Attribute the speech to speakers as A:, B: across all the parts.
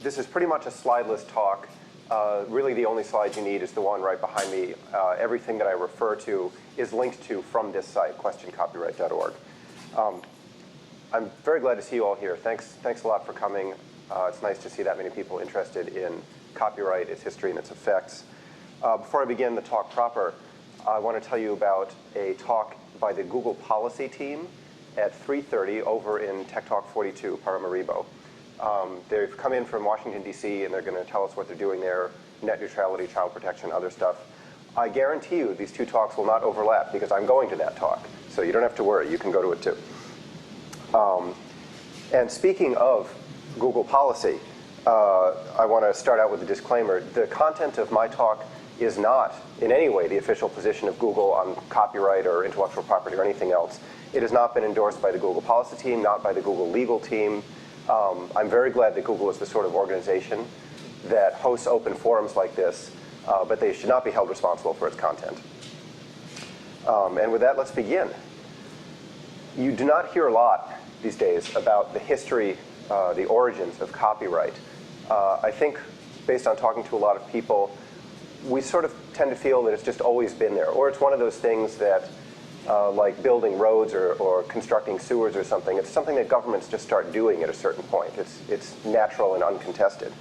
A: This is pretty much a slideless talk. Really the only slide you need is the one right behind me. Everything that I refer to is linked to from this site, questioncopyright.org. I'm very glad to see you all here. Thanks a lot for coming. It's nice to see that many people interested in copyright, its history, and its effects. Before I begin the talk proper, I want to tell you about a talk by the Google policy team at 3:30 over in Tech Talk 42, Paramaribo. They've come in from Washington, D.C., and they're going to tell us what they're doing there, net neutrality, child protection, other stuff. I guarantee you these two talks will not overlap because I'm going to that talk. So you don't have to worry. You can go to it too. And speaking of Google policy, I want to start out with a disclaimer. The content of my talk is not in any way the official position of Google on copyright or intellectual property or anything else. It has not been endorsed by the Google policy team, not by the Google legal team. I'm very glad that Google is the sort of organization that hosts open forums like this, but they should not be held responsible for its content. And with that, let's begin. You do not hear a lot these days about the history, the origins of copyright. I think, based on talking to a lot of people, we sort of tend to feel that it's just always been there, or it's one of those things that like building roads or constructing sewers or something. It's something that governments just start doing at a certain point. It's natural and uncontested.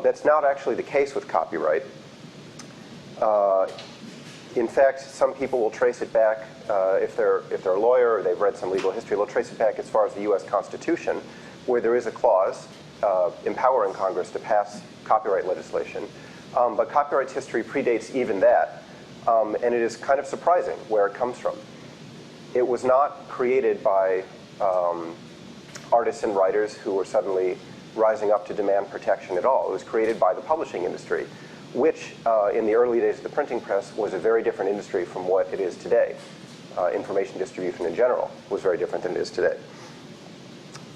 A: That's not actually the case with copyright. In fact, some people will trace it back, if they're a lawyer or they've read some legal history, they'll trace it back as far as the US Constitution, where there is a clause empowering Congress to pass copyright legislation. But copyright's history predates even that. And it is kind of surprising where it comes from. It was not created by artists and writers who were suddenly rising up to demand protection at all. It was created by the publishing industry, which in the early days of the printing press was a very different industry from what it is today. Information distribution in general was very different than it is today.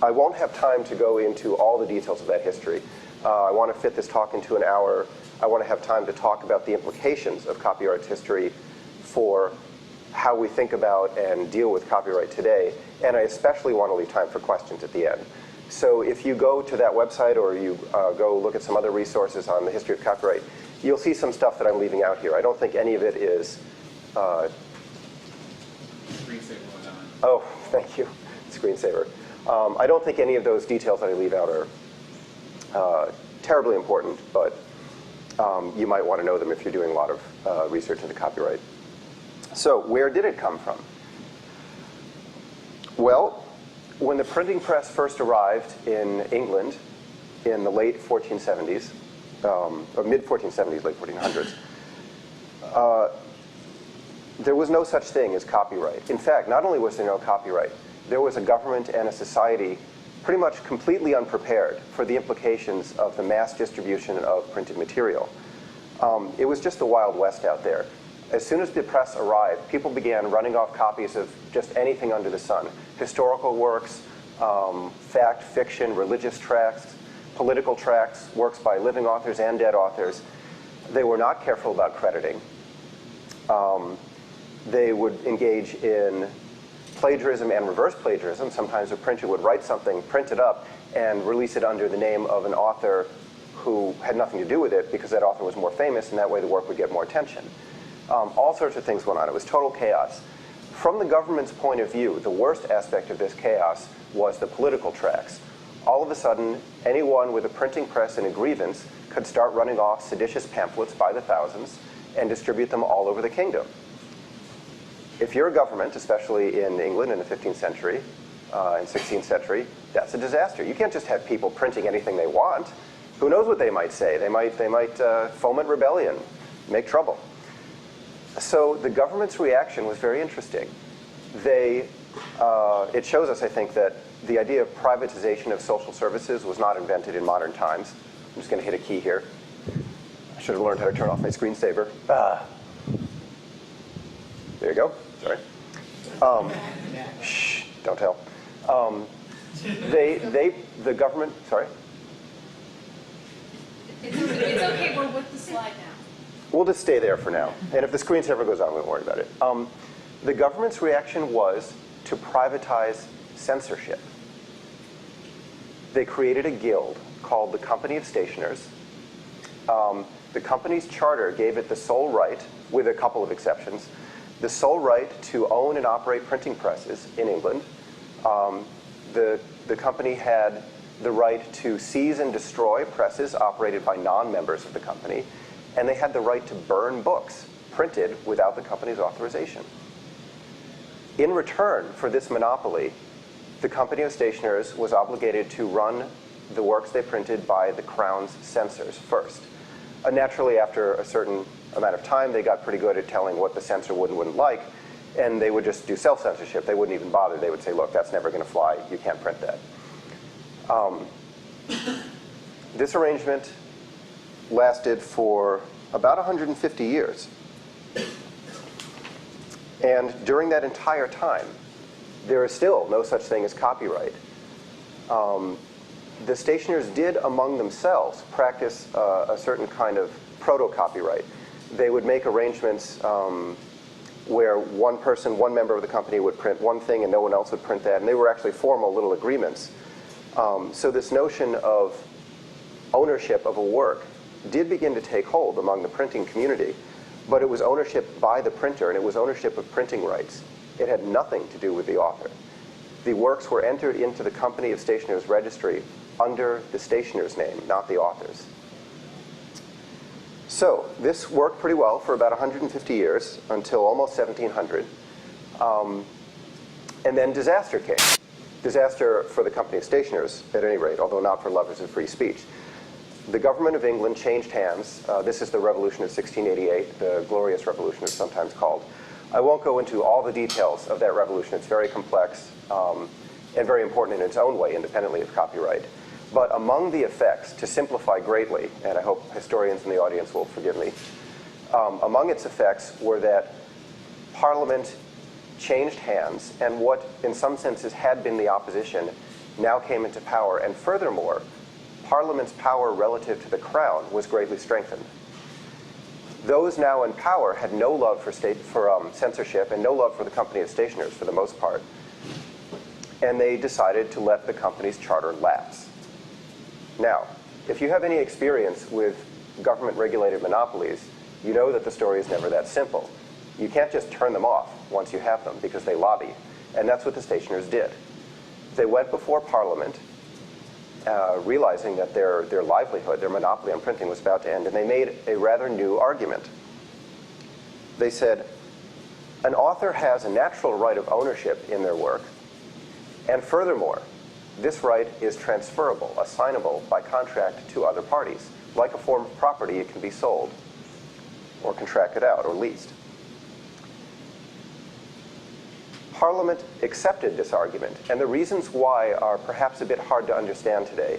A: I won't have time to go into all the details of that history. I want to fit this talk into an hour. I want to have time to talk about the implications of copyright's history for how we think about and deal with copyright today. And I especially want to leave time for questions at the end. So if you go to that website or you go look at some other resources on the history of copyright, you'll see some stuff that I'm leaving out here. I don't think any of it is...
B: Screensaver went on.
A: Oh, thank you, screensaver. I don't think any of those details that I leave out are terribly important, but you might want to know them if you're doing a lot of research into copyright. So where did it come from? Well, when the printing press first arrived in England in the late 1470s, or mid-1470s, late 1400s, there was no such thing as copyright. In fact, not only was there no copyright, there was a government and a society pretty much completely unprepared for the implications of the mass distribution of printed material. It was just the Wild West out there. As soon as the press arrived, people began running off copies of just anything under the sun. Historical works, fact, fiction, religious tracts, political tracts, works by living authors and dead authors. They were not careful about crediting. They would engage in plagiarism and reverse plagiarism. Sometimes a printer would write something, print it up, and release it under the name of an author who had nothing to do with it because that author was more famous, and that way the work would get more attention. All sorts of things went on. It was total chaos. From the government's point of view, the worst aspect of this chaos was the political tracts. All of a sudden, anyone with a printing press and a grievance could start running off seditious pamphlets by the thousands and distribute them all over the kingdom. If you're a government, especially in England in the 15th century and 16th century, that's a disaster. You can't just have people printing anything they want. Who knows what they might say? They might foment rebellion, make trouble. So the government's reaction was very interesting. It shows us, I think, that the idea of privatization of social services was not invented in modern times. I'm just going to hit a key here. I should have learned how to turn off my screensaver. There you go. Sorry. Shh, don't tell. The government, sorry?
C: It's okay, we're with the slide now.
A: We'll just stay there for now. And if the screensaver goes on, we won't worry about it. The government's reaction was to privatize censorship. They created a guild called the Company of Stationers. The company's charter gave it the sole right, with a couple of exceptions, the sole right to own and operate printing presses in England. The company had the right to seize and destroy presses operated by non-members of the company, and they had the right to burn books printed without the company's authorization. In return for this monopoly, the Company of Stationers was obligated to run the works they printed by the Crown's censors first. Naturally, after a certain amount of time, they got pretty good at telling what the censor would and wouldn't like, and they would just do self-censorship. They wouldn't even bother. They would say, look, that's never going to fly. You can't print that. This arrangement lasted for about 150 years. And during that entire time, there is still no such thing as copyright. The stationers did among themselves practice a certain kind of proto-copyright. They would make arrangements where one member of the company would print one thing and no one else would print that, and they were actually formal little agreements. So this notion of ownership of a work did begin to take hold among the printing community, but it was ownership by the printer, and it was ownership of printing rights. It had nothing to do with the author. The works were entered into the Company of Stationers registry under the stationer's name, not the author's. So this worked pretty well for about 150 years, until almost 1700. And then disaster came. Disaster for the Company of Stationers, at any rate, although not for lovers of free speech. The government of England changed hands. This is the Revolution of 1688, the Glorious Revolution it's sometimes called. I won't go into all the details of that revolution. It's very complex and very important in its own way, independently of copyright. But among the effects, to simplify greatly, and I hope historians in the audience will forgive me, among its effects were that Parliament changed hands, and what in some senses had been the opposition now came into power. And furthermore, Parliament's power relative to the Crown was greatly strengthened. Those now in power had no love for censorship and no love for the Company of Stationers for the most part. And they decided to let the company's charter lapse. Now, if you have any experience with government-regulated monopolies, you know that the story is never that simple. You can't just turn them off once you have them because they lobby. And that's what the stationers did. They went before Parliament, realizing that their livelihood, their monopoly on printing was about to end, and they made a rather new argument. They said, an author has a natural right of ownership in their work, and furthermore, this right is transferable, assignable by contract to other parties. Like a form of property, it can be sold or contracted out or leased. Parliament accepted this argument, and the reasons why are perhaps a bit hard to understand today.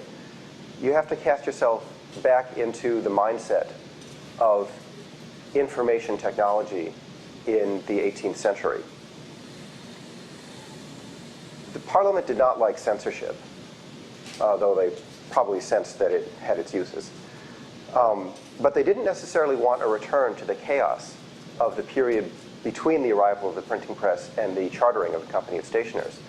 A: You have to cast yourself back into the mindset of information technology in the 18th century. The Parliament did not like censorship, though they probably sensed that it had its uses. But they didn't necessarily want a return to the chaos of the period between the arrival of the printing press and the chartering of the Company of Stationers.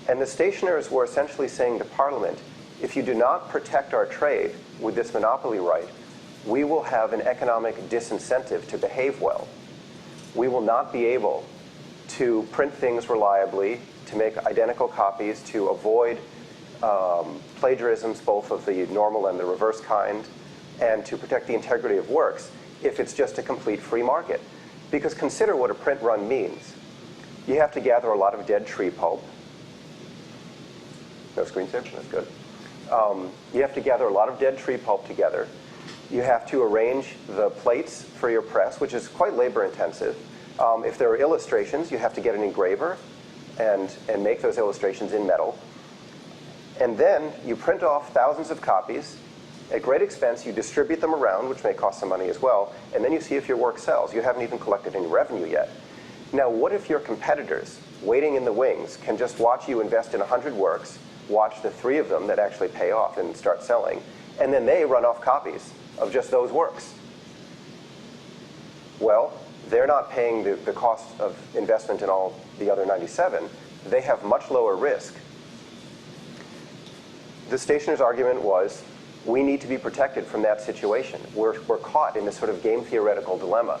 A: And the stationers were essentially saying to Parliament, if you do not protect our trade with this monopoly right, we will have an economic disincentive to behave well. We will not be able to print things reliably, to make identical copies, to avoid plagiarisms, both of the normal and the reverse kind, and to protect the integrity of works if it's just a complete free market. Because consider what a print run means. You have to gather a lot of dead tree pulp. No screensaver? That's good. You have to gather a lot of dead tree pulp together. You have to arrange the plates for your press, which is quite labor intensive. If there are illustrations, you have to get an engraver and make those illustrations in metal. And then you print off thousands of copies. At great expense, you distribute them around, which may cost some money as well, and then you see if your work sells. You haven't even collected any revenue yet. Now, what if your competitors, waiting in the wings, can just watch you invest in 100 works, watch the 3 of them that actually pay off and start selling, and then they run off copies of just those works? Well, they're not paying the cost of investment in all the other 97. They have much lower risk. the stationer's argument was, we need to be protected from that situation. We're caught in this sort of game theoretical dilemma.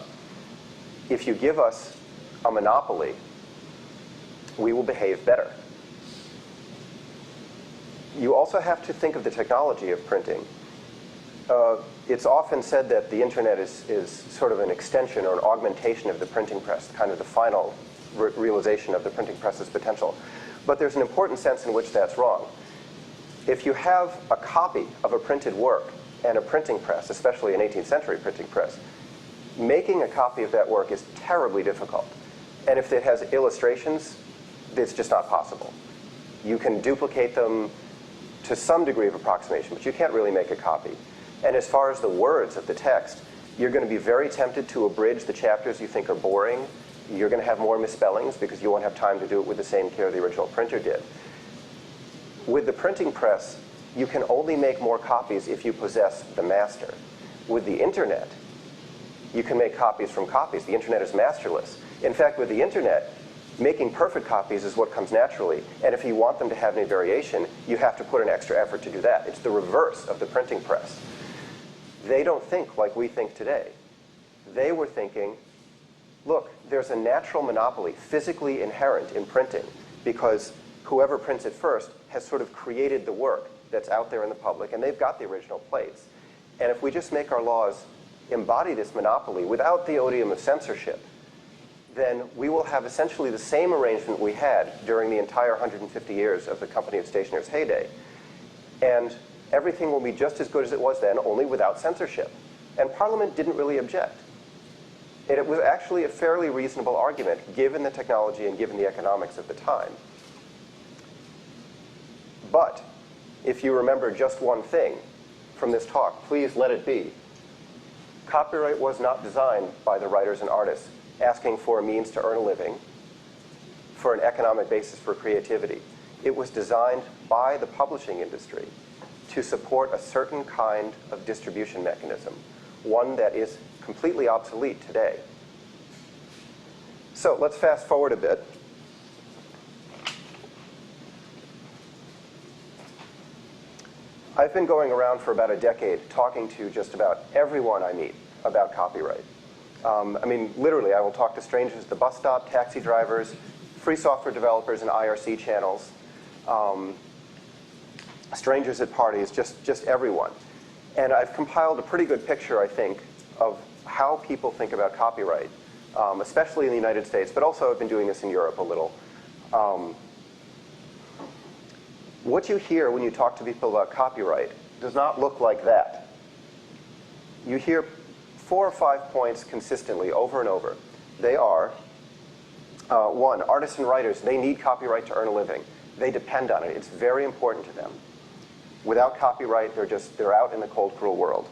A: If you give us a monopoly, we will behave better. You also have to think of the technology of printing. It's often said that the internet is sort of an extension or an augmentation of the printing press, kind of the final realization of the printing press's potential. But there's an important sense in which that's wrong. If you have a copy of a printed work and a printing press, especially an 18th century printing press, making a copy of that work is terribly difficult. And if it has illustrations, it's just not possible. You can duplicate them to some degree of approximation, but you can't really make a copy. And as far as the words of the text, you're going to be very tempted to abridge the chapters you think are boring. You're going to have more misspellings because you won't have time to do it with the same care the original printer did. With the printing press, you can only make more copies if you possess the master. With the internet, you can make copies from copies. The internet is masterless. In fact, with the internet, making perfect copies is what comes naturally. And if you want them to have any variation, you have to put an extra effort to do that. It's the reverse of the printing press. They don't think like we think today. They were thinking, look, there's a natural monopoly physically inherent in printing because whoever prints it first has sort of created the work that's out there in the public, and they've got the original plates. And if we just make our laws embody this monopoly without the odium of censorship, then we will have essentially the same arrangement we had during the entire 150 years of the Company of Stationers' heyday. And everything will be just as good as it was then, only without censorship. And Parliament didn't really object. And it was actually a fairly reasonable argument, given the technology and given the economics of the time. But if you remember just one thing from this talk, please let it be. Copyright was not designed by the writers and artists asking for a means to earn a living, for an economic basis for creativity. It was designed by the publishing industry to support a certain kind of distribution mechanism, one that is completely obsolete today. So let's fast forward a bit. I've been going around for about a decade talking to just about everyone I meet about copyright. I mean, literally, I will talk to strangers at the bus stop, taxi drivers, free software developers and IRC channels, strangers at parties, just everyone. And I've compiled a pretty good picture, I think, of how people think about copyright, especially in the United States, but also I've been doing this in Europe a little. What you hear when you talk to people about copyright does not look like that. You hear 4 or 5 points consistently over and over. They are, one, artists and writers, they need copyright to earn a living. They depend on it. It's very important to them. Without copyright, they're out in the cold, cruel world.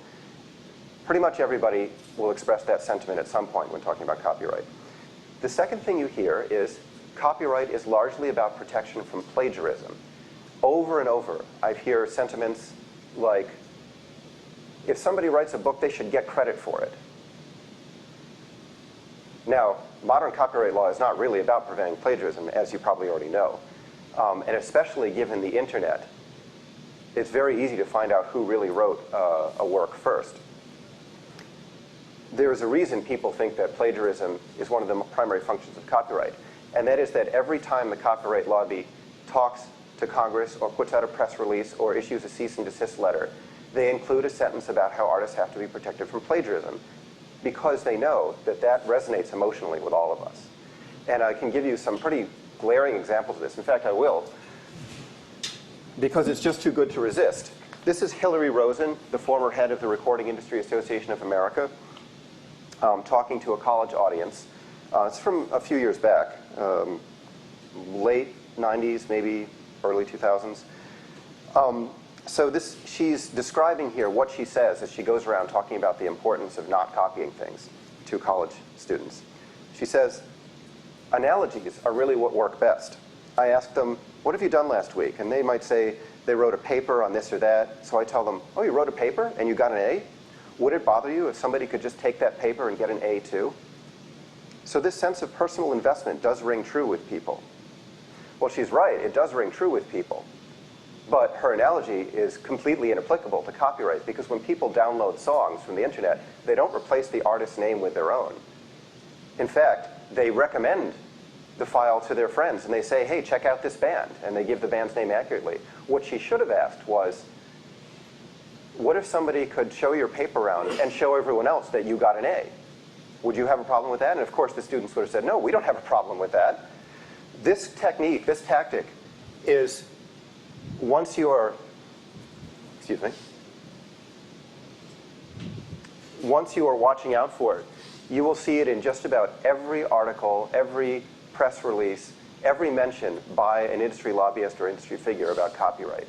A: Pretty much everybody will express that sentiment at some point when talking about copyright. The second thing you hear is copyright is largely about protection from plagiarism. Over and over, I hear sentiments like, if somebody writes a book, they should get credit for it. Now, modern copyright law is not really about preventing plagiarism, as you probably already know. And especially given the internet, it's very easy to find out who really wrote a work first. There's a reason people think that plagiarism is one of the primary functions of copyright, and that is that every time the copyright lobby talks to Congress or puts out a press release or issues a cease and desist letter, they include a sentence about how artists have to be protected from plagiarism, because they know that that resonates emotionally with all of us. And I can give you some pretty glaring examples of this. In fact, I will, because it's just too good to resist. This is Hillary Rosen, the former head of the Recording Industry Association of America, talking to a college audience. It's from a few years back, late 90s, maybe early 2000s. So she's describing here what she says as she goes around talking about the importance of not copying things to college students. She says, analogies are really what work best. I ask them, what have you done last week? And they might say they wrote a paper on this or that. So I tell them, oh, you wrote a paper and you got an A? Would it bother you if somebody could just take that paper and get an A too? So this sense of personal investment does ring true with people. Well, she's right, it does ring true with people. But her analogy is completely inapplicable to copyright, because when people download songs from the internet, they don't replace the artist's name with their own. In fact, they recommend the file to their friends, and they say, hey, check out this band, and they give the band's name accurately. What she should have asked was, what if somebody could show your paper around and show everyone else that you got an A? Would you have a problem with that? And of course, the students would have said, no, we don't have a problem with that. This technique, this tactic, is once you are, once you are watching out for it, you will see it in just about every article, every press release, every mention by an industry lobbyist or industry figure about copyright.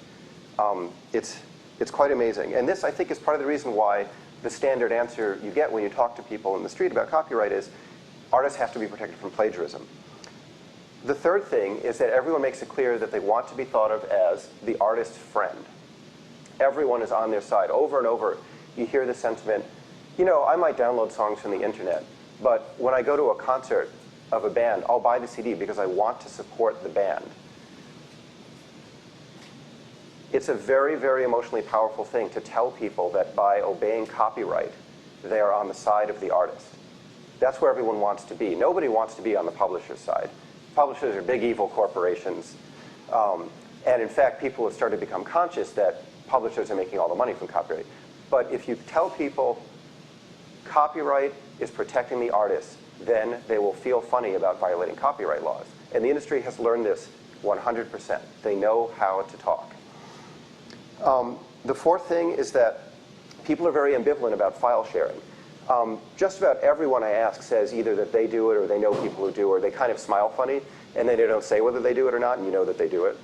A: It's quite amazing. And this, I think, is part of the reason why the standard answer you get when you talk to people in the street about copyright is artists have to be protected from plagiarism. The third thing is that everyone makes it clear that they want to be thought of as the artist's friend. Everyone is on their side. Over and over, you hear the sentiment, you know, I might download songs from the internet, but when I go to a concert of a band, I'll buy the CD because I want to support the band. It's a very, very emotionally powerful thing to tell people that by obeying copyright, they are on the side of the artist. That's where everyone wants to be. Nobody wants to be on the publisher's side. Publishers are big evil corporations. And in fact, people have started to become conscious that publishers are making all the money from copyright. But if you tell people copyright is protecting the artist, then they will feel funny about violating copyright laws. And the industry has learned this 100%. They know how to talk. The fourth thing is that people are very ambivalent about file sharing. Just about everyone I ask says either that they do it or they know people who do, or they kind of smile funny, and then they don't say whether they do it or not, and you know that they do it.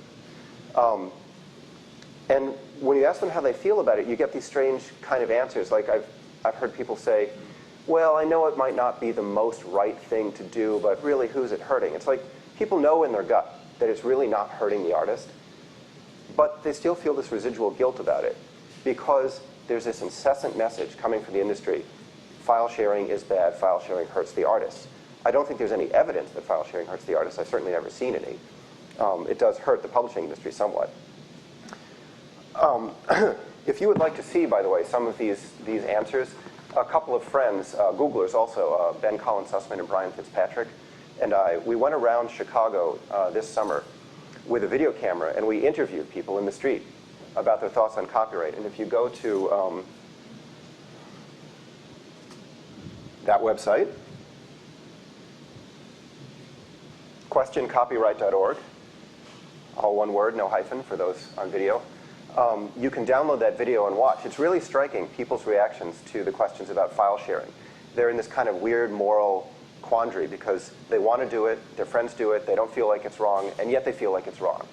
A: And when you ask them how they feel about it, you get these strange kind of answers. Like I've heard people say, well, I know it might not be the most right thing to do, but really, who's it hurting? It's like people know in their gut that it's really not hurting the artist, but they still feel this residual guilt about it because there's this incessant message coming from the industry. File sharing is bad, file sharing hurts the artists. I don't think there's any evidence that file sharing hurts the artists. I've certainly never seen any. It does hurt the publishing industry somewhat. If you would like to see, by the way, some of these answers, a couple of friends, Googlers also, Ben Colin Sussman and Brian Fitzpatrick, and we went around Chicago this summer with a video camera, and we interviewed people in the street about their thoughts on copyright. And if you go to that website, questioncopyright.org, all one word, no hyphen for those on video. You can download that video and watch. It's really striking, people's reactions to the questions about file sharing. They're in this kind of weird moral quandary because they want to do it, their friends do it, they don't feel like it's wrong, and yet they feel like it's wrong.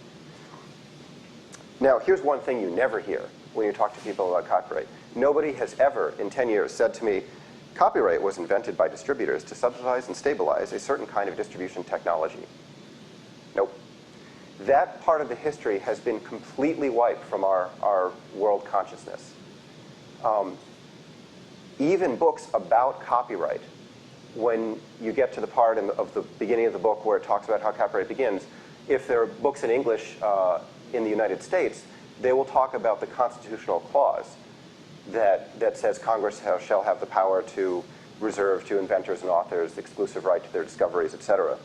A: Now, here's one thing you never hear when you talk to people about copyright. Nobody has ever, in 10 years, said to me, copyright was invented by distributors to subsidize and stabilize a certain kind of distribution technology. Nope. That part of the history has been completely wiped from our world consciousness. Even books about copyright, when you get to the part of the beginning of the book where it talks about how copyright begins, if there are books in English in the United States, they will talk about the constitutional clause that says Congress shall have the power to reserve to inventors and authors the exclusive right to their discoveries, etc.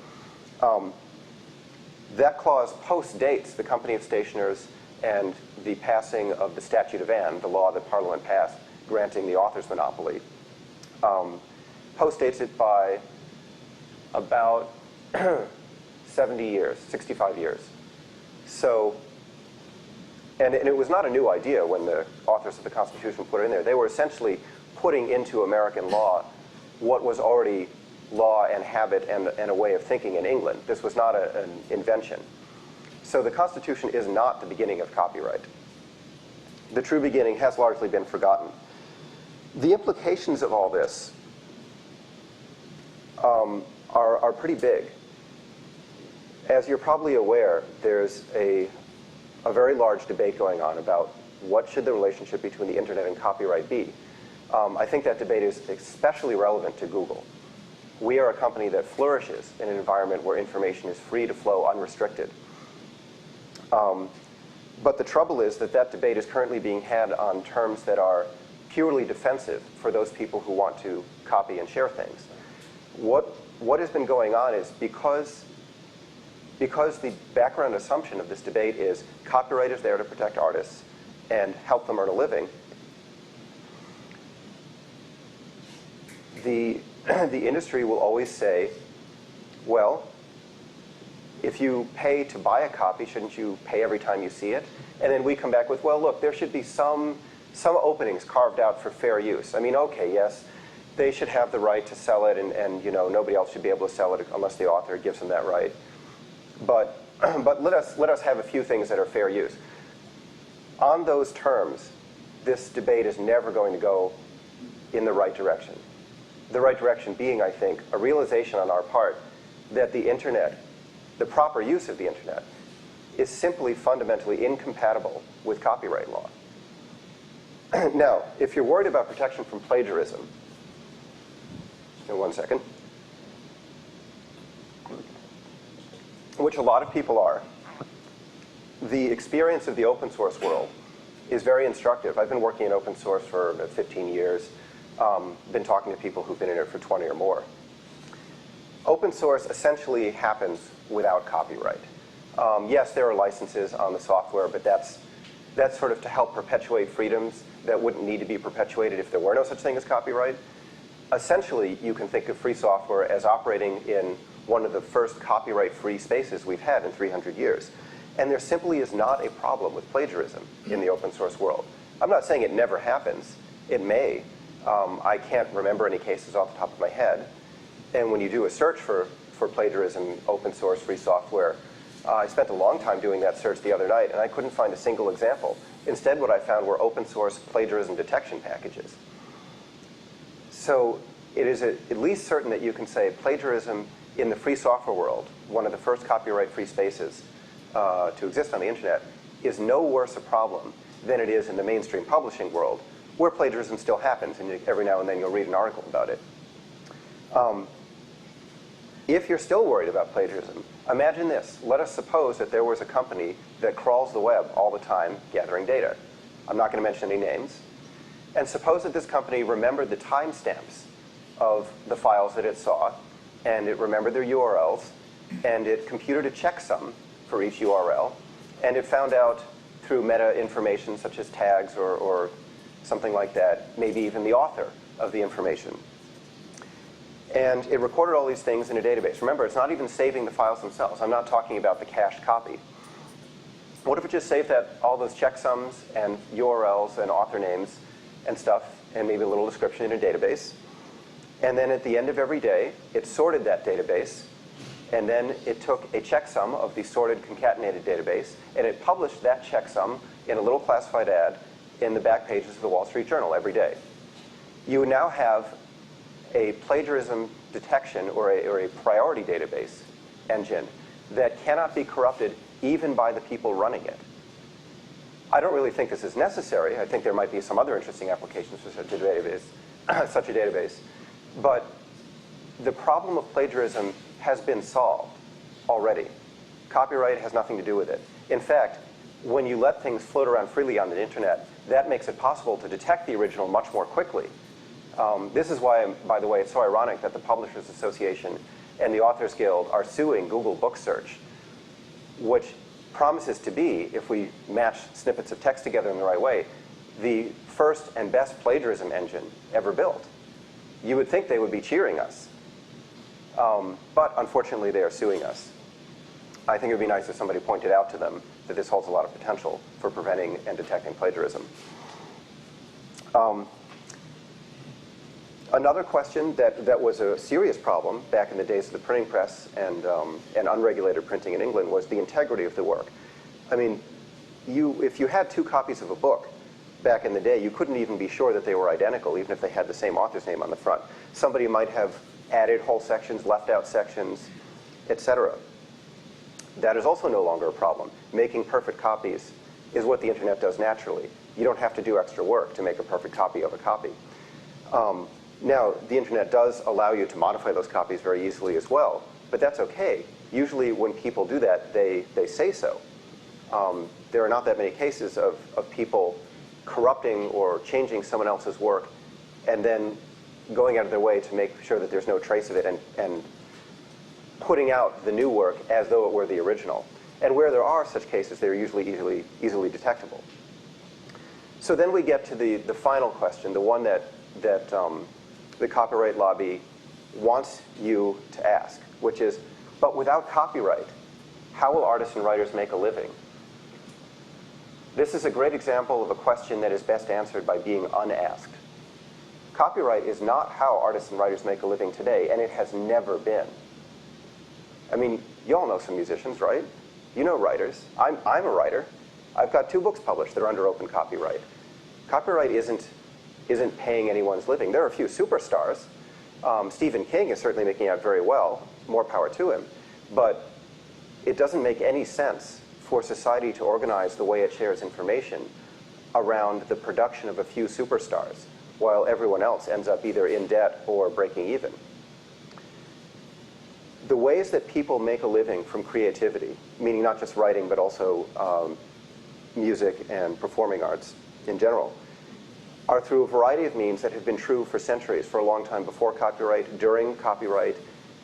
A: That clause postdates the Company of Stationers and the passing of the Statute of Anne, the law that Parliament passed granting the author's monopoly. Postdates it by about 70 years, 65 years. So, and it was not a new idea when the authors of the Constitution put it in there. They were essentially putting into American law what was already law and habit and a way of thinking in England. This was not an invention. So the Constitution is not the beginning of copyright. The true beginning has largely been forgotten. The implications of all this are pretty big. As you're probably aware, there's a very large debate going on about what should the relationship between the internet and copyright be. I think that debate is especially relevant to Google. We are a company that flourishes in an environment where information is free to flow unrestricted. But the trouble is that that debate is currently being had on terms that are purely defensive for those people who want to copy and share things. What has been going on is because the background assumption of this debate is copyright is there to protect artists and help them earn a living, the industry will always say, well, if you pay to buy a copy, shouldn't you pay every time you see it? And then we come back with, well, look, there should be some openings carved out for fair use. I mean, okay, yes, they should have the right to sell it, and you know, nobody else should be able to sell it unless the author gives them that right. But let us have a few things that are fair use. On those terms, this debate is never going to go in the right direction. The right direction being, I think, a realization on our part that the internet, the proper use of the internet, is simply fundamentally incompatible with copyright law. Now, if you're worried about protection from plagiarism, in 1 second, which a lot of people are, the experience of the open source world is very instructive. I've been working in open source for 15 years, been talking to people who've been in it for 20 or more. Open source essentially happens without copyright. Yes, there are licenses on the software, but that's sort of to help perpetuate freedoms that wouldn't need to be perpetuated if there were no such thing as copyright. Essentially, you can think of free software as operating in one of the first copyright-free spaces we've had in 300 years. And there simply is not a problem with plagiarism in the open source world. I'm not saying it never happens. It may. I can't remember any cases off the top of my head. And when you do a search for plagiarism, open source, free software, I spent a long time doing that search the other night, and I couldn't find a single example. Instead, what I found were open source plagiarism detection packages. So it is at least certain that you can say plagiarism in the free software world, one of the first copyright-free spaces to exist on the internet, is no worse a problem than it is in the mainstream publishing world, where plagiarism still happens, and every now and then you'll read an article about it. If you're still worried about plagiarism, imagine this. Let us suppose that there was a company that crawls the web all the time gathering data. I'm not going to mention any names. And suppose that this company remembered the timestamps of the files that it saw, and it remembered their URLs, and it computed a checksum for each URL, and it found out through meta information such as tags or something like that, maybe even the author of the information. And it recorded all these things in a database. Remember, it's not even saving the files themselves. I'm not talking about the cached copy. What if it just saved all those checksums and URLs and author names and stuff, and maybe a little description in a database? And then at the end of every day, it sorted that database, and then it took a checksum of the sorted concatenated database, and it published that checksum in a little classified ad in the back pages of the Wall Street Journal every day. You now have a plagiarism detection or a priority database engine that cannot be corrupted even by the people running it. I don't really think this is necessary. I think there might be some other interesting applications for such a database. But the problem of plagiarism has been solved already. Copyright has nothing to do with it. In fact, when you let things float around freely on the internet, that makes it possible to detect the original much more quickly. This is why, by the way, it's so ironic that the Publishers Association and the Authors Guild are suing Google Book Search, which promises to be, if we match snippets of text together in the right way, the first and best plagiarism engine ever built. You would think they would be cheering us. But unfortunately, they are suing us. I think it would be nice if somebody pointed out to them that this holds a lot of potential for preventing and detecting plagiarism. Another question that was a serious problem back in the days of the printing press and unregulated printing in England was the integrity of the work. I mean, if you had 2 copies of a book back in the day, you couldn't even be sure that they were identical, even if they had the same author's name on the front. Somebody might have added whole sections, left out sections, etc. That is also no longer a problem. Making perfect copies is what the internet does naturally. You don't have to do extra work to make a perfect copy of a copy. Now, the internet does allow you to modify those copies very easily as well, but that's okay. Usually when people do that, they say so. there are not that many cases of people corrupting or changing someone else's work and then going out of their way to make sure that there's no trace of it and putting out the new work as though it were the original. And where there are such cases, they're usually easily detectable. So then we get to the final question, the one that the copyright lobby wants you to ask, which is, but without copyright, how will artists and writers make a living? This is a great example of a question that is best answered by being unasked. Copyright is not how artists and writers make a living today, and it has never been. I mean, you all know some musicians, right? You know writers. I'm a writer. I've got 2 books published that are under open copyright. Copyright isn't paying anyone's living. There are a few superstars. Stephen King is certainly making out very well. More power to him. But it doesn't make any sense for society to organize the way it shares information around the production of a few superstars, while everyone else ends up either in debt or breaking even. The ways that people make a living from creativity, meaning not just writing, but also music and performing arts in general, are through a variety of means that have been true for centuries, for a long time before copyright, during copyright,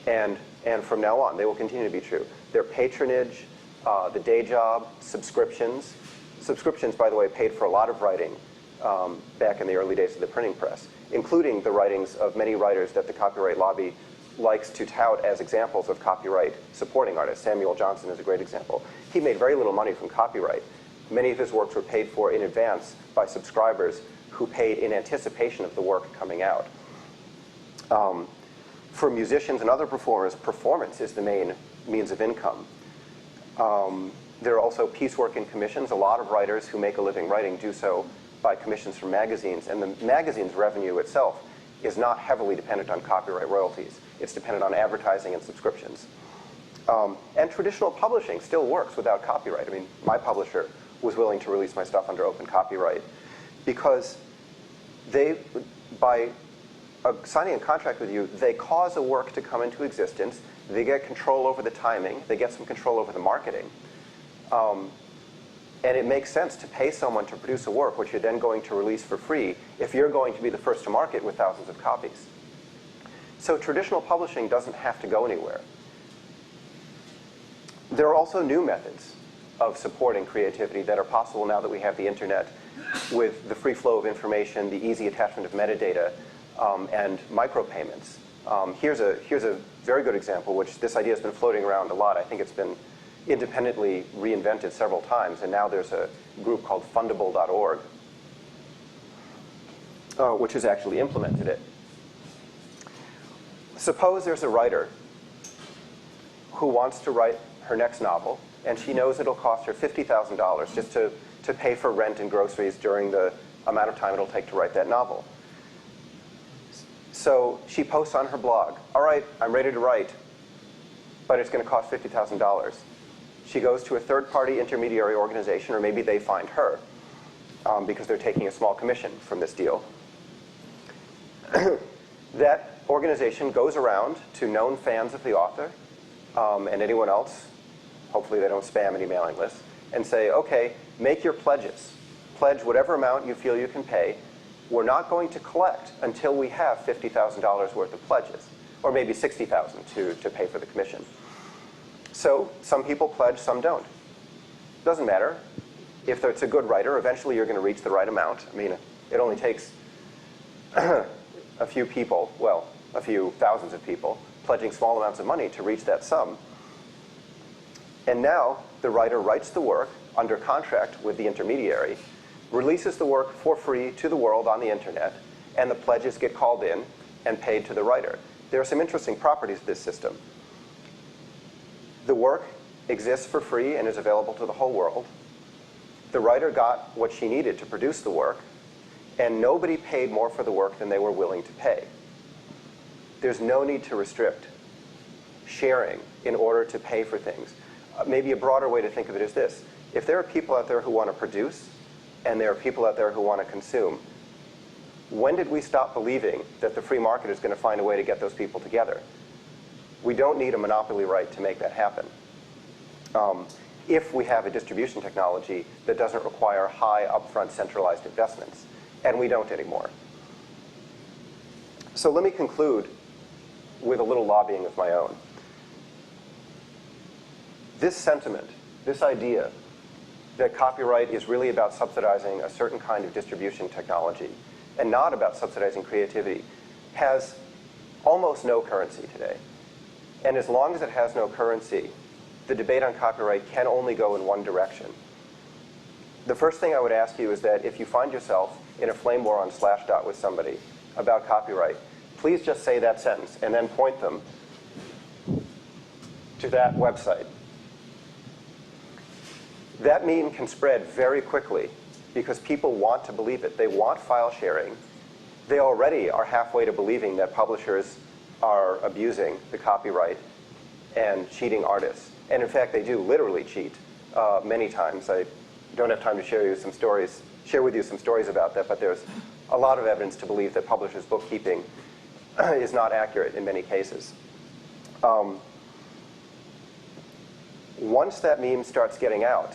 A: and from now on. They will continue to be true. Their patronage, the day job, subscriptions. Subscriptions, by the way, paid for a lot of writing back in the early days of the printing press, including the writings of many writers that the copyright lobby likes to tout as examples of copyright supporting artists. Samuel Johnson is a great example. He made very little money from copyright. Many of his works were paid for in advance by subscribers who paid in anticipation of the work coming out. For musicians and other performers, performance is the main means of income. There are also piecework and commissions. A lot of writers who make a living writing do so by commissions from magazines, and the magazine's revenue itself is not heavily dependent on copyright royalties. It's dependent on advertising and subscriptions. And traditional publishing still works without copyright. I mean, my publisher was willing to release my stuff under open copyright because by signing a contract with you, they cause a work to come into existence. They get control over the timing. They get some control over the marketing. And it makes sense to pay someone to produce a work which you're then going to release for free if you're going to be the first to market with thousands of copies. So traditional publishing doesn't have to go anywhere. There are also new methods of supporting creativity that are possible now that we have the internet, with the free flow of information, the easy attachment of metadata, and micropayments. Here's a very good example, which this idea has been floating around a lot. I think it's been independently reinvented several times, and now there's a group called fundable.org, which has actually implemented it. Suppose there's a writer who wants to write her next novel, and she knows it'll cost her $50,000 just to pay for rent and groceries during the amount of time it'll take to write that novel. So she posts on her blog, all right, I'm ready to write, but it's going to cost $50,000. She goes to a third-party intermediary organization, or maybe they find her, because they're taking a small commission from this deal. That organization goes around to known fans of the author and anyone else, hopefully they don't spam any mailing lists, and say, okay, make your pledges. Pledge whatever amount you feel you can pay. We're not going to collect until we have $50,000 worth of pledges, or maybe $60,000 to pay for the commission. So some people pledge, some don't. Doesn't matter. If it's a good writer, eventually you're going to reach the right amount. I mean, it only takes a few people, well, a few thousands of people, pledging small amounts of money to reach that sum. And now the writer writes the work under contract with the intermediary, releases the work for free to the world on the internet, and the pledges get called in and paid to the writer. There are some interesting properties of this system. The work exists for free and is available to the whole world. The writer got what she needed to produce the work, and nobody paid more for the work than they were willing to pay. There's no need to restrict sharing in order to pay for things. Maybe a broader way to think of it is this. If there are people out there who want to produce, and there are people out there who want to consume, when did we stop believing that the free market is going to find a way to get those people together? We don't need a monopoly right to make that happen. if we have a distribution technology that doesn't require high upfront centralized investments. And we don't anymore. So let me conclude with a little lobbying of my own. This sentiment, this idea that copyright is really about subsidizing a certain kind of distribution technology and not about subsidizing creativity has almost no currency today. And as long as it has no currency, the debate on copyright can only go in one direction. The first thing I would ask you is that if you find yourself in a flame war on Slashdot with somebody about copyright, please just say that sentence and then point them to that website. That meme can spread very quickly because people want to believe it. They want file sharing. They already are halfway to believing that publishers are abusing the copyright and cheating artists. And in fact, they do literally cheat many times. I don't have time to share with you some stories about that, but there's a lot of evidence to believe that publishers' bookkeeping is not accurate in many cases. Once that meme starts getting out,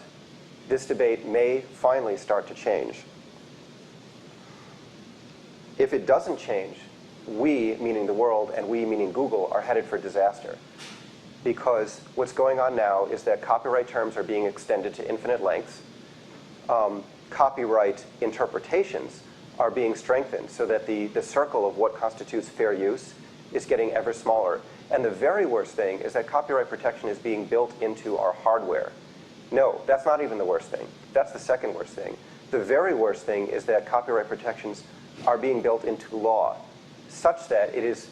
A: this debate may finally start to change. If it doesn't change, we, meaning the world, and we, meaning Google, are headed for disaster. Because what's going on now is that copyright terms are being extended to infinite lengths. Copyright interpretations are being strengthened so that the circle of what constitutes fair use is getting ever smaller. And the very worst thing is that copyright protection is being built into our hardware. No, that's not even the worst thing. That's the second worst thing. The very worst thing is that copyright protections are being built into law, such that it is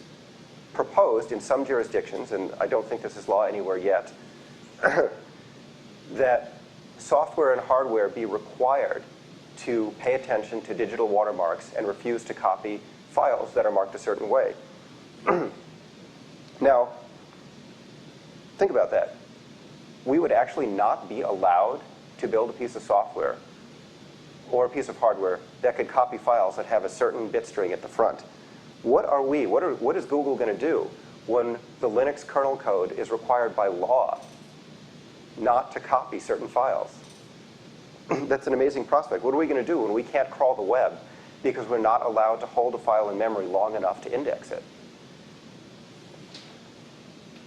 A: proposed in some jurisdictions, and I don't think this is law anywhere yet, that software and hardware be required to pay attention to digital watermarks and refuse to copy files that are marked a certain way. Now, think about that. We would actually not be allowed to build a piece of software or a piece of hardware that could copy files that have a certain bit string at the front. What is Google going to do when the Linux kernel code is required by law not to copy certain files? That's an amazing prospect. What are we going to do when we can't crawl the web because we're not allowed to hold a file in memory long enough to index it?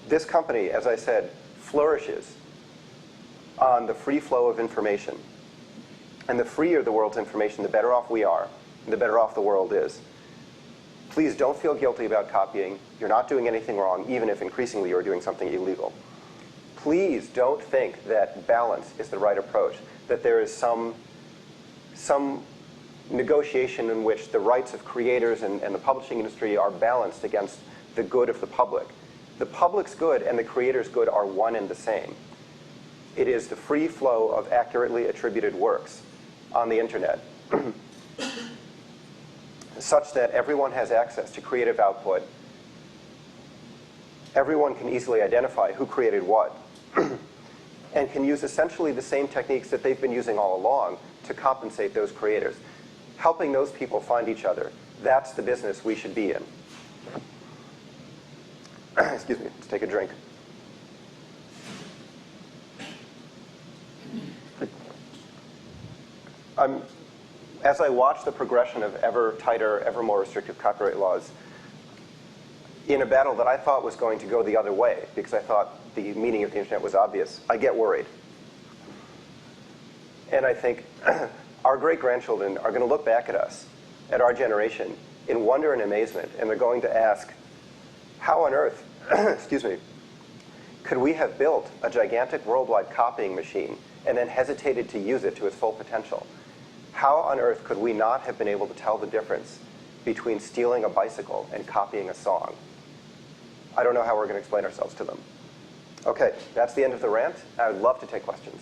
A: This company, as I said, flourishes on the free flow of information. And the freer the world's information, the better off we are, and the better off the world is. Please don't feel guilty about copying. You're not doing anything wrong, even if increasingly you're doing something illegal. Please don't think that balance is the right approach, that there is some negotiation in which the rights of creators and the publishing industry are balanced against the good of the public. The public's good and the creator's good are one and the same. It is the free flow of accurately attributed works on the internet such that everyone has access to creative output. Everyone can easily identify who created what and can use essentially the same techniques that they've been using all along to compensate those creators. Helping those people find each other, that's the business we should be in. Excuse me, let's take a drink. As I watch the progression of ever tighter, ever more restrictive copyright laws, in a battle that I thought was going to go the other way, because I thought the meaning of the internet was obvious, I get worried. And I think our great-grandchildren are going to look back at us, at our generation, in wonder and amazement, and they're going to ask, how on earth, excuse me, could we have built a gigantic worldwide copying machine and then hesitated to use it to its full potential? How on earth could we not have been able to tell the difference between stealing a bicycle and copying a song? I don't know how we're going to explain ourselves to them. Okay, that's the end of the rant. I would love to take questions.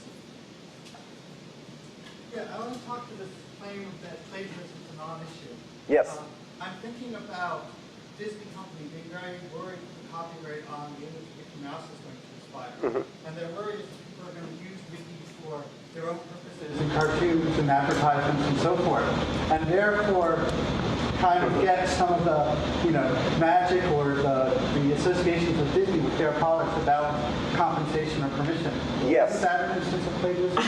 D: Yeah, I want to talk to this claim that plagiarism is a non-issue.
A: Yes.
D: I'm thinking about Disney Company being very worried that the copyright on the image of Mickey Mouse is going to expire.
A: Mm-hmm.
D: And they're worried that people are going to use wikis for their own purposes in cartoons and advertisements and so forth. And therefore, kind of get some of the magic or the associations of Disney with their products about compensation or permission.
A: Yes.
D: Is that an instance of plagiarism?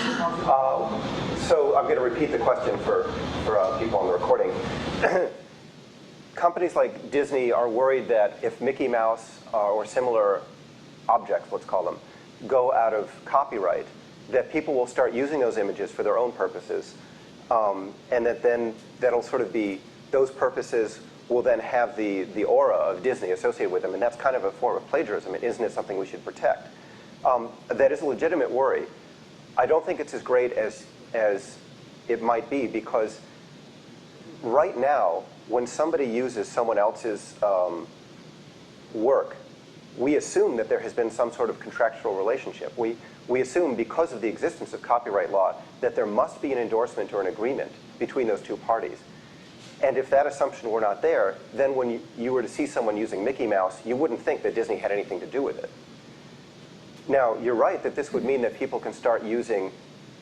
A: So I'm going to repeat the question for people on the recording. Companies like Disney are worried that if Mickey Mouse or similar objects, let's call them, go out of copyright, that people will start using those images for their own purposes, and that then that'll sort of be, those purposes will then have the aura of Disney associated with them, and that's kind of a form of plagiarism, and isn't it something we should protect? That is a legitimate worry. I don't think it's as great as it might be, because right now, when somebody uses someone else's work, we assume that there has been some sort of contractual relationship. We assume, because of the existence of copyright law, that there must be an endorsement or an agreement between those two parties. And if that assumption were not there, then when you were to see someone using Mickey Mouse, you wouldn't think that Disney had anything to do with it. Now, you're right that this would mean that people can start using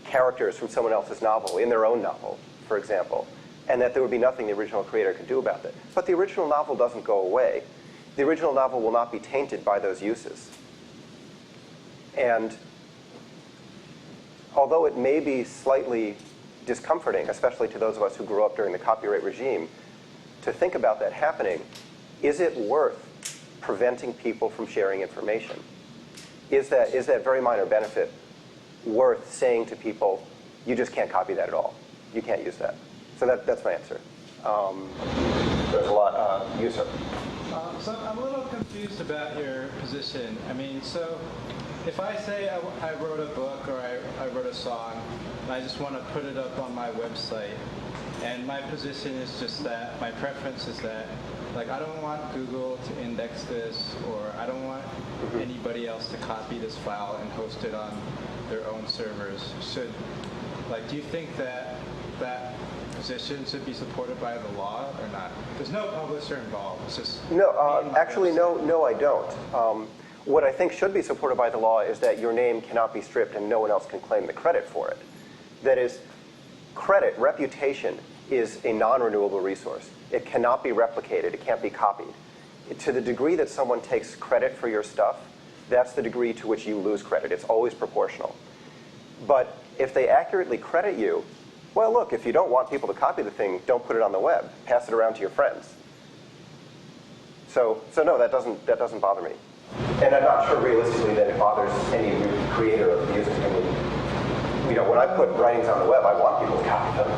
A: characters from someone else's novel in their own novel, for example, and that there would be nothing the original creator could do about that. But the original novel doesn't go away. The original novel will not be tainted by those uses. And although it may be slightly discomforting, especially to those of us who grew up during the copyright regime, to think about that happening, is it worth preventing people from sharing information? Is that very minor benefit worth saying to people, you just can't copy that at all? You can't use that. So that's my answer. There's a lot. You, sir.
E: So I'm a little confused about your position. I mean, so if I say I wrote a book or I wrote a song, and I just want to put it up on my website, and my position is just that, my preference is that, like, I don't want Google to index this, or I don't want anybody else to copy this file and host it on their own servers. Do you think that position should be supported by the law or not? There's no publisher involved. It's just
A: no. Actually, no, I don't. What I think should be supported by the law is that your name cannot be stripped and no one else can claim the credit for it. That is, credit, reputation, is a non-renewable resource. It cannot be replicated. It can't be copied. To the degree that someone takes credit for your stuff, that's the degree to which you lose credit. It's always proportional. But if they accurately credit you, well, look, if you don't want people to copy the thing, don't put it on the web. Pass it around to your friends. So no, that doesn't bother me. And I'm not sure realistically that it bothers any creator of music. I mean, when I put writings on the web, I want people to copy them.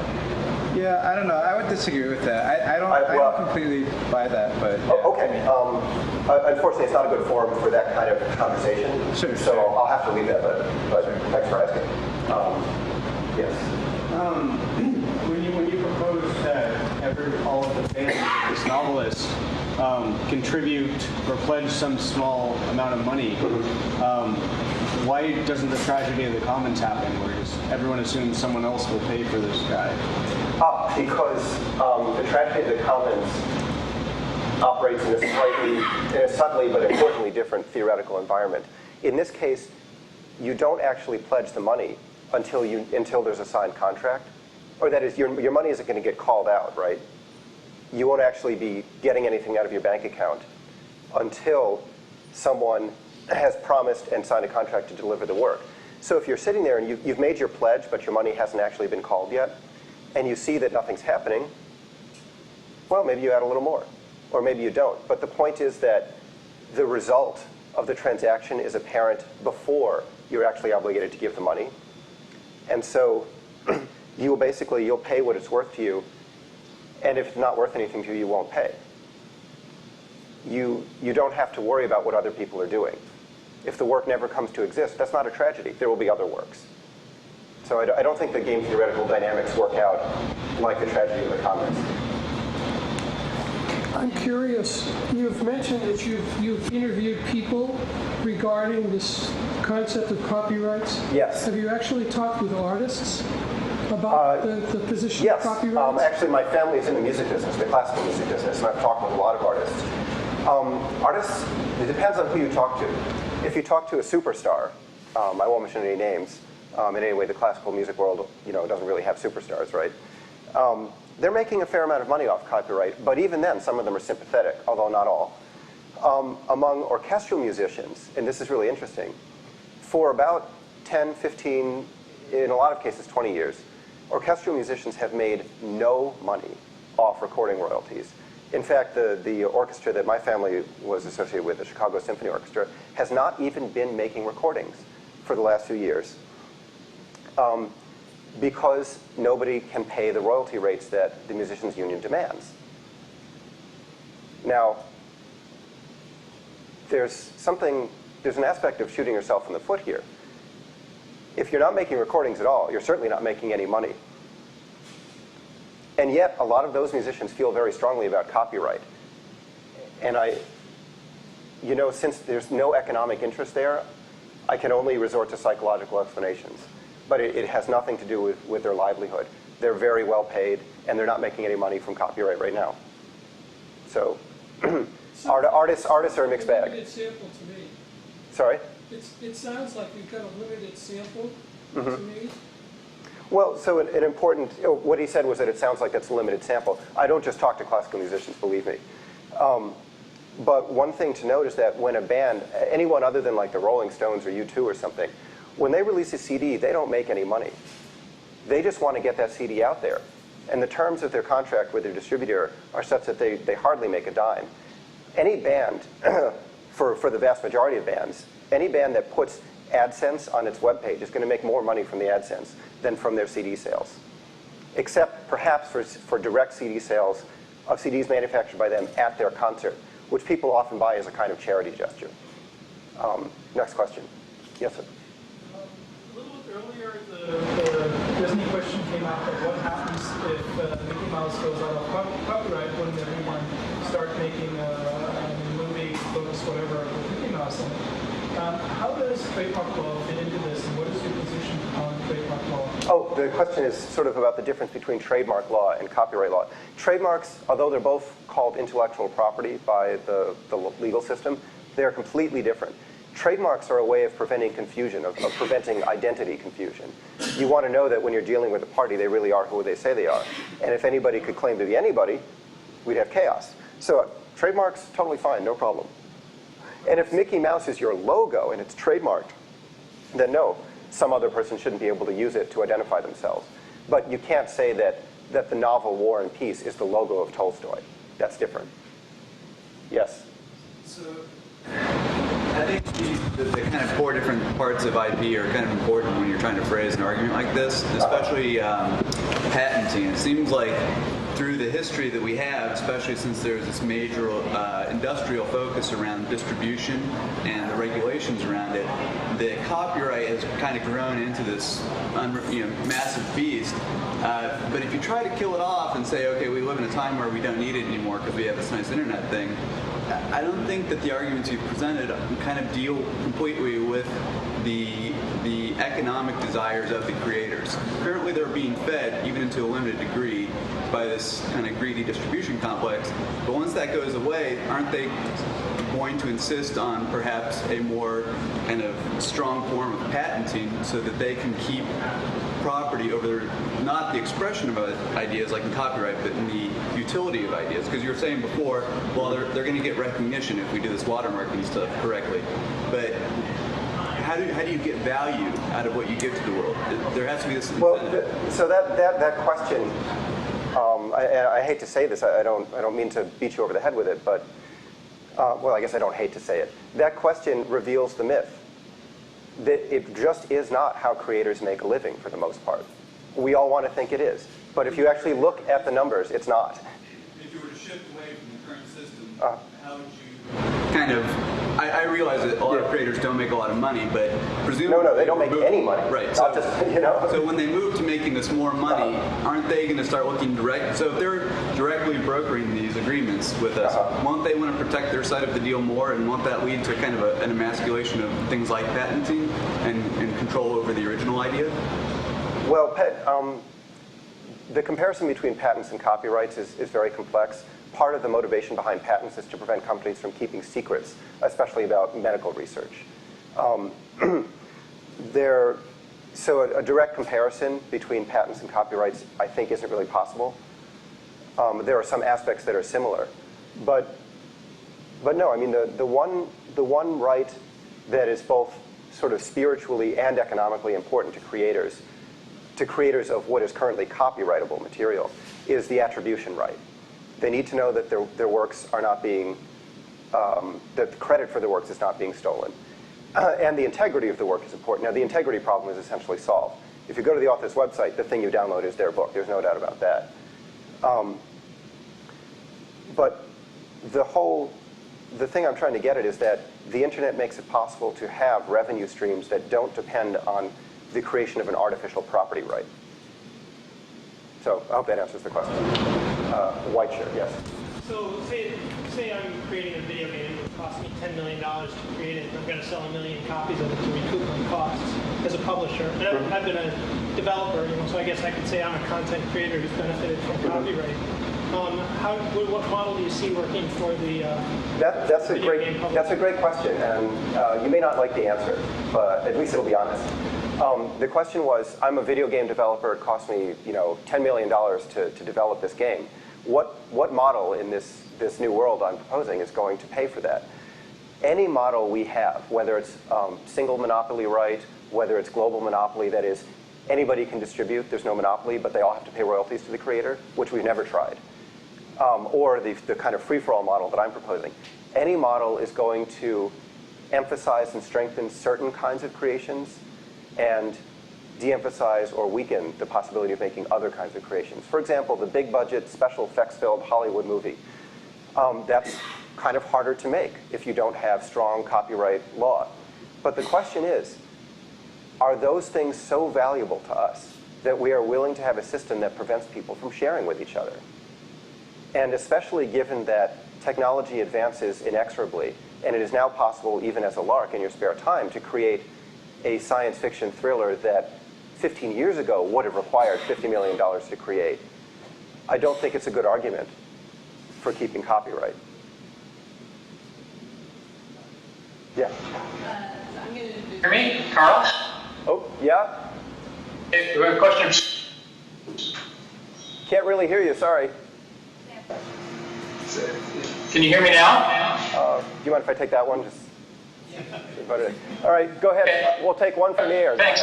E: Yeah, I don't know. I would disagree with that. I don't completely buy that, but yeah.
A: Okay. Unfortunately, it's not a good forum for that kind of conversation.
E: Sure.
A: So I'll have to leave that. But thanks for asking. Yes.
F: When you propose that all of the fans of this novelist contribute or pledge some small amount of money, why doesn't the tragedy of the commons happen, where just everyone assumes someone else will pay for this guy?
A: Because the tragedy of the commons operates in a subtly but importantly different theoretical environment. In this case, you don't actually pledge the money until there's a signed contract, or that is, your money isn't going to get called out, right? You won't actually be getting anything out of your bank account until someone has promised and signed a contract to deliver the work. So if you're sitting there and you've made your pledge, but your money hasn't actually been called yet, and you see that nothing's happening, well, maybe you add a little more, or maybe you don't. But the point is that the result of the transaction is apparent before you're actually obligated to give the money. And so you'll pay what it's worth to you, and if it's not worth anything to you, you won't pay. You don't have to worry about what other people are doing. If the work never comes to exist, that's not a tragedy. There will be other works. So I don't think the game theoretical dynamics work out like the tragedy of the commons.
G: I'm curious, you've mentioned that you've interviewed people regarding this concept of copyrights.
A: Yes.
G: Have you actually talked with artists about the position of copyrights?
A: Yes. Actually, my family is in the music business, the classical music business, and I've talked with a lot of artists. Artists, it depends on who you talk to. If you talk to a superstar, I won't mention any names. In any way, the classical music world, doesn't really have superstars, right? They're making a fair amount of money off copyright, but even then, some of them are sympathetic, although not all. Among orchestral musicians, and this is really interesting, For about 10, 15, in a lot of cases 20 years, orchestral musicians have made no money off recording royalties. In fact, the orchestra that my family was associated with, the Chicago Symphony Orchestra, has not even been making recordings for the last few years because nobody can pay the royalty rates that the musicians union demands. Now, there's an aspect of shooting yourself in the foot here. If you're not making recordings at all, you're certainly not making any money. And yet, a lot of those musicians feel very strongly about copyright. And since there's no economic interest there, I can only resort to psychological explanations. But it has nothing to do with their livelihood. They're very well paid, and they're not making any money from copyright right now. So, artists are a mixed bag.
G: Limited sample to me.
A: Sorry?
G: It sounds like you've got a limited sample to me.
A: Well, so an important, what he said was that it sounds like that's a limited sample. I don't just talk to classical musicians, believe me. But one thing to note is that when a band, anyone other than like the Rolling Stones or U2 or something, when they release a CD, they don't make any money. They just want to get that CD out there. And the terms of their contract with their distributor are such that they hardly make a dime. Any band, for the vast majority of bands, any band that puts AdSense on its webpage is going to make more money from the AdSense than from their CD sales. Except perhaps for direct CD sales of CDs manufactured by them at their concert, which people often buy as a kind of charity gesture. Next question. Yes, sir.
H: A little bit earlier, the Disney question came out of what happens if Mickey Mouse goes out of copyright when everyone start making a movie, books, whatever, with Mickey Mouse in it. How does trademark law fit into this, and what is your position on trademark law?
A: Oh, the question is sort of about the difference between trademark law and copyright law. Trademarks, although they're both called intellectual property by the legal system, they're completely different. Trademarks are a way of preventing confusion, of preventing identity confusion. You want to know that when you're dealing with a party, they really are who they say they are. And if anybody could claim to be anybody, we'd have chaos. So trademarks, totally fine, no problem. And if Mickey Mouse is your logo and it's trademarked, then no, some other person shouldn't be able to use it to identify themselves. But you can't say that the novel War and Peace is the logo of Tolstoy. That's different. Yes?
I: So I think the kind of four different parts of IP are kind of important when you're trying to phrase an argument like this, especially patenting. It seems like through the history that we have, especially since there's this major industrial focus around distribution and the regulations around it, the copyright has kind of grown into this massive beast. But if you try to kill it off and say, okay, we live in a time where we don't need it anymore because we have this nice internet thing, I don't think that the arguments you've presented kind of deal completely with the economic desires of the creators. Currently they're being fed, even to a limited degree, by this kind of greedy distribution complex. But once that goes away, aren't they going to insist on perhaps a more kind of strong form of patenting so that they can keep property over not the expression of ideas like the copyright, but in the utility of ideas? Because you were saying before, well, they're going to get recognition if we do this watermarking stuff correctly. But how do you get value out of what you give to the world? There has to be this incentive.
A: Well, so that question, I hate to say this, I don't mean to beat you over the head with it, but well, I guess I don't hate to say it. That question reveals the myth that it just is not how creators make a living for the most part. We all want to think it is, but if you actually look at the numbers, it's not.
B: If you were to shift away from the current system, how would you...
I: Kind of, I realize that a lot of creators don't make a lot of money, but presumably...
A: No, they don't make any money.
I: Right.
A: Not just,
I: So when they move to making this more money, aren't they going to start looking direct? So if they're directly brokering these agreements with us, won't they want to protect their side of the deal more, and won't that lead to kind of an emasculation of things like patenting and control over the original idea?
A: Well, the comparison between patents and copyrights is very complex. Part of the motivation behind patents is to prevent companies from keeping secrets, especially about medical research. So a direct comparison between patents and copyrights, I think, isn't really possible. There are some aspects that are similar, but no. I mean, the one right that is both sort of spiritually and economically important to creators of what is currently copyrightable material, is the attribution right. They need to know that their works are not being, that the credit for their works is not being stolen. And the integrity of the work is important. Now, the integrity problem is essentially solved. If you go to the author's website, the thing you download is their book. There's no doubt about that. But the thing I'm trying to get at is that the internet makes it possible to have revenue streams that don't depend on the creation of an artificial property right. So I hope that answers the question. White shirt, yes.
J: So say I'm creating a video game. It would cost me $10 million to create it. And I'm going to sell 1 million copies of it to recoup my costs as a publisher. And I've been a developer, so I guess I could say I'm a content creator who's benefited from copyright. What model do you see working for the
A: That's a great question, and you may not like the answer, but at least it'll be honest. The question was, I'm a video game developer. It cost me, $10 million to develop this game. What model in this new world I'm proposing is going to pay for that? Any model we have, whether it's single monopoly right, whether it's global monopoly, that is, anybody can distribute, there's no monopoly, but they all have to pay royalties to the creator, which we've never tried. Or the kind of free-for-all model that I'm proposing. Any model is going to emphasize and strengthen certain kinds of creations and de-emphasize or weaken the possibility of making other kinds of creations. For example, the big-budget, special effects-filled Hollywood movie. That's kind of harder to make if you don't have strong copyright law. But the question is, are those things so valuable to us that we are willing to have a system that prevents people from sharing with each other? And especially given that technology advances inexorably, and it is now possible, even as a lark in your spare time, to create a science fiction thriller that 15 years ago would have required $50 million to create, I don't think it's a good argument for keeping copyright. Yeah?
K: Hear me, Karl?
A: Oh, yeah?
K: Hey, we have a question.
A: Can't really hear you, sorry.
K: Can you hear me now?
A: Do you mind if I take that one? All right, go ahead. Okay. We'll take one from the air.
K: Thanks.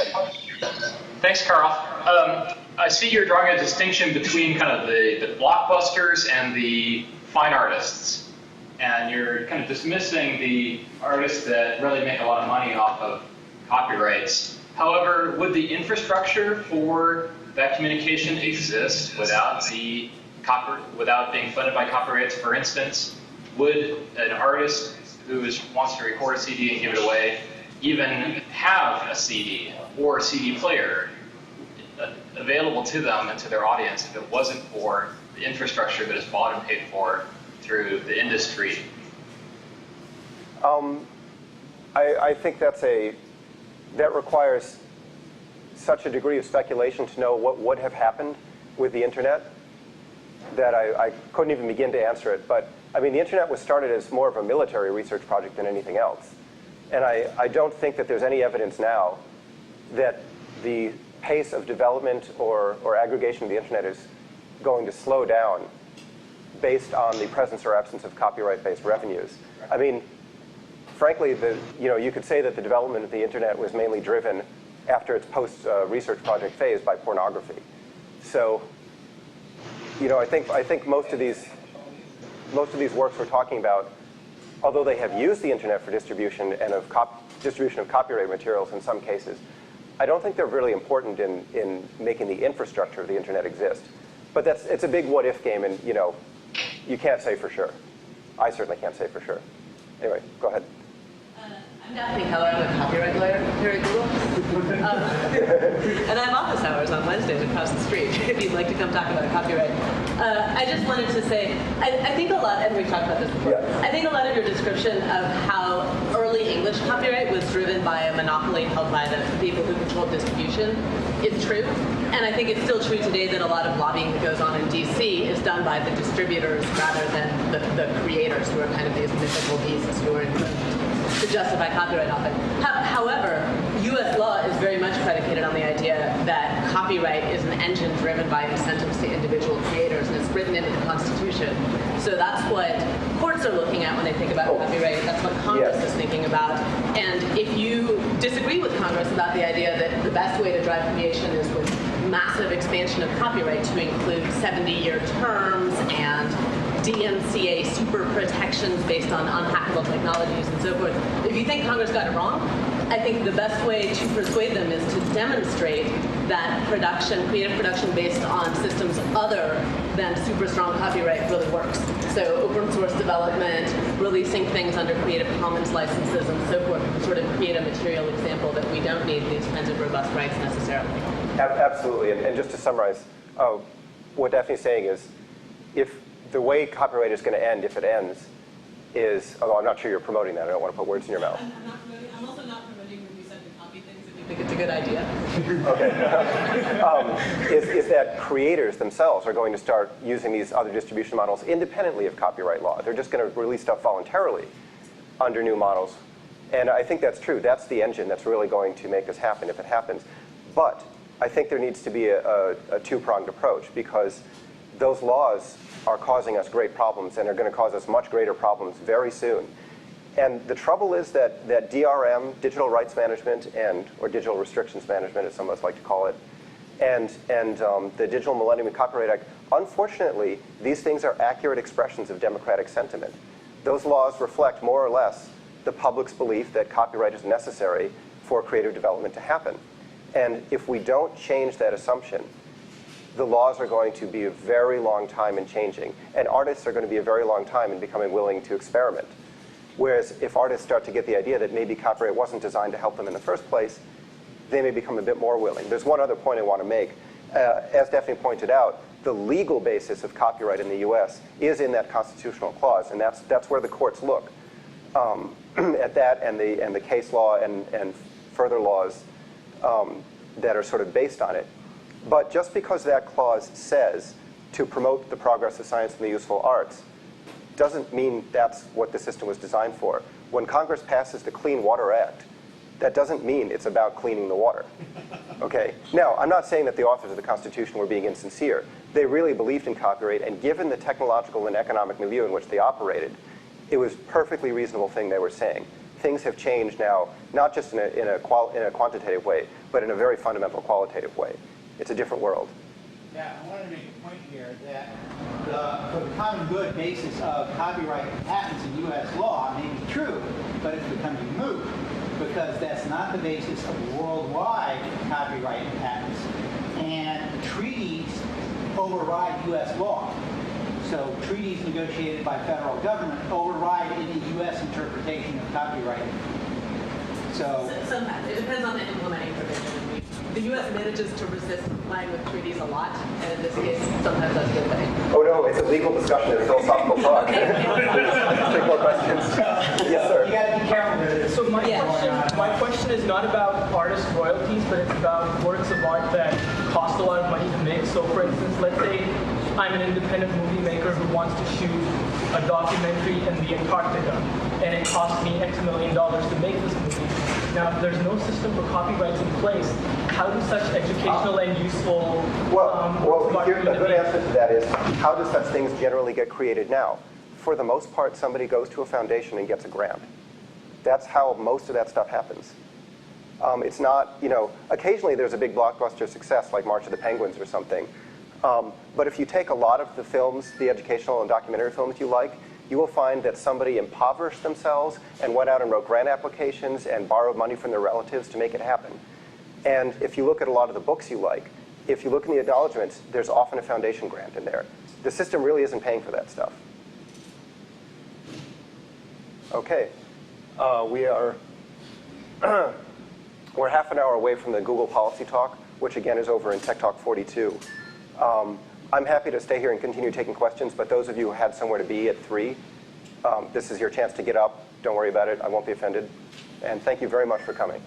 K: Thanks, Karl. I see you're drawing a distinction between kind of the blockbusters and the fine artists. And you're kind of dismissing the artists that really make a lot of money off of copyrights. However, would the infrastructure for that communication exist without being funded by copyrights? For instance, would an artist who wants to record a CD and give it away even have a CD or a CD player available to them and to their audience if it wasn't for the infrastructure that is bought and paid for through the industry?
A: I think that requires such a degree of speculation to know what would have happened with the internet that I couldn't even begin to answer it. But I mean, the internet was started as more of a military research project than anything else. And I don't think that there's any evidence now that the pace of development or aggregation of the internet is going to slow down based on the presence or absence of copyright-based revenues. I mean, frankly, you could say that the development of the internet was mainly driven after its post-research project phase by pornography. So, I think most of these works we're talking about, although they have used the internet for distribution and distribution of copyright materials in some cases, I don't think they're really important in making the infrastructure of the internet exist. But it's a big what-if game, and you can't say for sure. I certainly can't say for sure. Anyway, go ahead.
L: I'm Daphne Keller. I'm a copyright lawyer here at Google. And I have office hours on Wednesdays across the street if you'd like to come talk about copyright. I just wanted to say, I think a lot, and we've talked about this before, yeah. I think a lot of your description of how early English copyright was driven by a monopoly held by the people who controlled distribution is true. And I think it's still true today that a lot of lobbying that goes on in DC is done by the distributors rather than the creators, who are kind of these mythical beasts who are to justify copyright often. However, U.S. law is very much predicated on the idea that copyright is an engine driven by incentives to individual creators, and it's written into the Constitution. So that's what courts are looking at when they think about copyright. That's what Congress is thinking about. And if you disagree with Congress about the idea that the best way to drive creation is with massive expansion of copyright to include 70-year terms and DMCA super protections based on unhackable technologies and so forth, if you think Congress got it wrong, I think the best way to persuade them is to demonstrate that creative production based on systems other than super strong copyright really works. So open source development, releasing things under Creative Commons licenses and so forth, sort of create a material example that we don't need these kinds of robust rights necessarily.
A: Absolutely, and just to summarize, what Daphne's saying is, if the way copyright is going to end, if it ends, is, although I'm not sure you're promoting that, I don't want to put words in your mouth.
L: I'm not promoting, I'm also not promoting when you send to copy things if you think it's a good idea.
A: Okay. Is that creators themselves are going to start using these other distribution models independently of copyright law. They're just going to release stuff voluntarily under new models. And I think that's true. That's the engine that's really going to make this happen if it happens. But I think there needs to be a two-pronged approach, because those laws are causing us great problems and are going to cause us much greater problems very soon. And the trouble is that DRM, digital rights management, or digital restrictions management, as some of us like to call it, and the Digital Millennium Copyright Act, unfortunately, these things are accurate expressions of democratic sentiment. Those laws reflect more or less the public's belief that copyright is necessary for creative development to happen. And if we don't change that assumption, the laws are going to be a very long time in changing, and artists are going to be a very long time in becoming willing to experiment. Whereas if artists start to get the idea that maybe copyright wasn't designed to help them in the first place, they may become a bit more willing. There's one other point I want to make. As Daphne pointed out, the legal basis of copyright in the US is in that constitutional clause, and that's where the courts look at that and the case law and further laws that are sort of based on it. But just because that clause says to promote the progress of science and the useful arts doesn't mean that's what the system was designed for. When Congress passes the Clean Water Act, that doesn't mean it's about cleaning the water. Okay? Now, I'm not saying that the authors of the Constitution were being insincere. They really believed in copyright, and given the technological and economic milieu in which they operated, it was a perfectly reasonable thing they were saying. Things have changed now, not just in a quantitative way, but in a very fundamental qualitative way. It's a different world.
D: Yeah, I wanted to make a point here that for the common good basis of copyright and patents in U.S. law may be true, but it's becoming moot because that's not the basis of worldwide copyright and patents. And treaties override U.S. law. So treaties negotiated by federal government override any U.S. interpretation of copyright. So
L: Sometimes. It depends on the implementing provision. The U.S. manages to resist complying with treaties a lot, and in this case, sometimes that's a good thing.
A: Oh no, it's a legal discussion, it's philosophical talk. Take more questions. Yes, sir.
D: You got to be careful with it.
H: So my question is not about artist royalties, but it's about works of art that cost a lot of money to make. So for instance, let's say I'm an independent movie maker who wants to shoot a documentary in the Antarctica, and it costs me X million to make this movie. Now, if there's no system for copyrights in place, how do such educational and useful...
A: Well, a good answer to that is, how do such things generally get created now? For the most part, somebody goes to a foundation and gets a grant. That's how most of that stuff happens. It's not, occasionally there's a big blockbuster success like March of the Penguins or something. But if you take a lot of the films, the educational and documentary films you like, you will find that somebody impoverished themselves and went out and wrote grant applications and borrowed money from their relatives to make it happen. And if you look at a lot of the books you like, if you look in the acknowledgments, there's often a foundation grant in there. The system really isn't paying for that stuff. Okay. We're half an hour away from the Google policy talk, which again is over in Tech Talk 42. I'm happy to stay here and continue taking questions, but those of you who had somewhere to be at 3, this is your chance to get up. Don't worry about it. I won't be offended. And thank you very much for coming.